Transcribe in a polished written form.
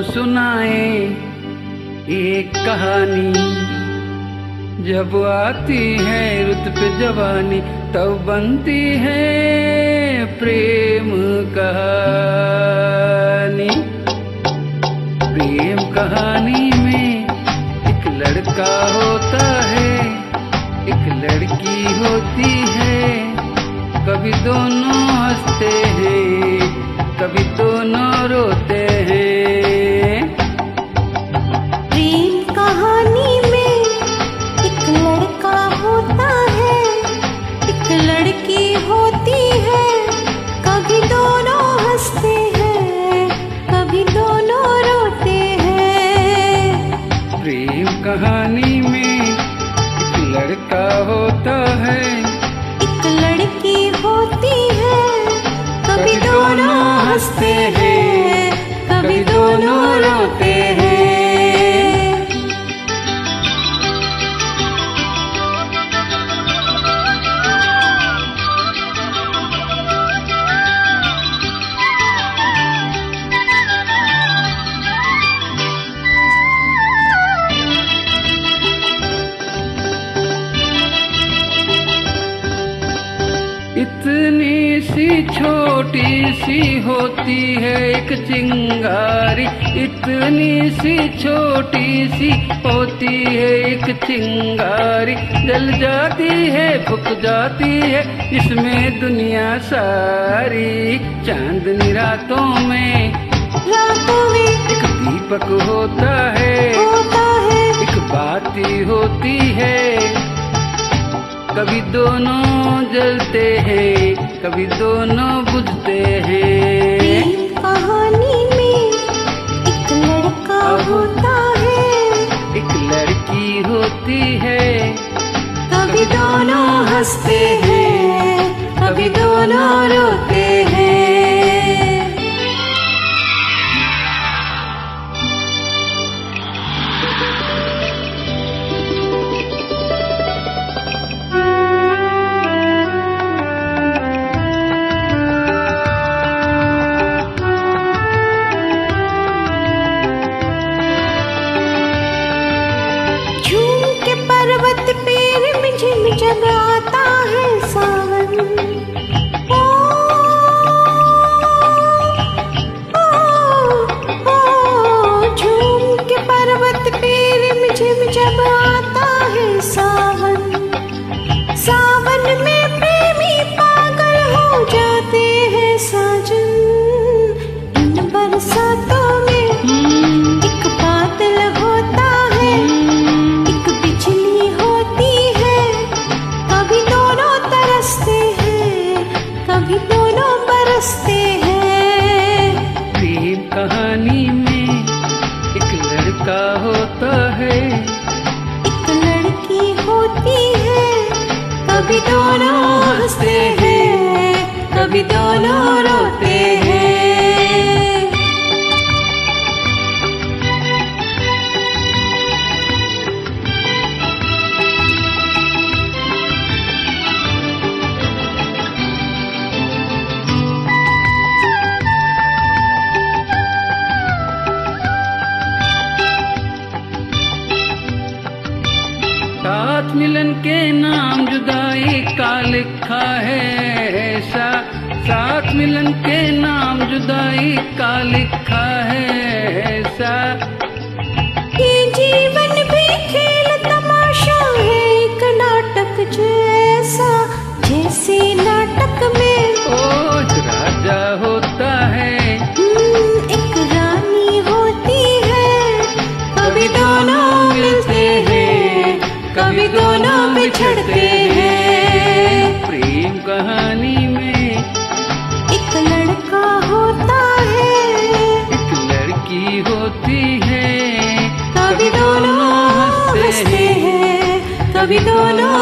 सुनाए एक कहानी। जब आती है रुत पे जवानी तब बनती है प्रेम कहानी। प्रेम कहानी में एक लड़का होता है, एक लड़की होती है। कभी दोनों हंसते हैं, कभी दोनों रोते हैं। प्रेम कहानी में एक लड़का होता है, एक लड़की होती है। कभी दोनों हंसते हैं, कभी दोनों रोते हैं। प्रेम कहानी में एक लड़का होता है, एक लड़की होती है। कभी दोनों हंसते हैं, कभी दोनों रोते हैं। इतनी सी छोटी सी होती है एक चिंगारी। इतनी सी छोटी सी होती है एक चिंगारी। जल जाती है, फुक जाती है इसमें दुनिया सारी। चांदनी रातों में एक दीपक होता है, एक बाती होती है। कभी दोनों जलते हैं, कभी दोनों बुझते हैं। प्रेम कहानी में एक लड़का होता है, एक लड़की होती है। कभी दोनों हंसते हैं, कभी दोनों रोते हैं। पर्वत पे रिमझिम जब आता है सावन, ओ, ओ, ओ, झूम के पर्वत पे रिमझिम जब आता है सावन। सावन में प्रेमी पागल हो जाते हैं साजन। इन बरसातों में एक बादल होता है, एक बिजली होती है। कभी दोनों तरसते हैं, कभी दोनों बरसते हैं। प्रेम कहानी में एक लड़का होता है, एक लड़की होती है। कभी दोनों हंसते हैं, कभी दोनों रोते हैं। साथ मिलन के नाम जुदाई का लिखा है ऐसा। साथ मिलन के नाम जुदाई का लिखा है ऐसा। ये जीवन भी खेल तमाशा है एक नाटक जैसा। जैसे नाटक में ओ राजा होता है, एक रानी होती है। कभी दोनों मिलते हैं, कभी दोनों बिछड़ते हैं। प्रेम कहानी में एक लड़का होता है, एक लड़की होती है। कभी दोनों हंसते हैं, कभी दोनों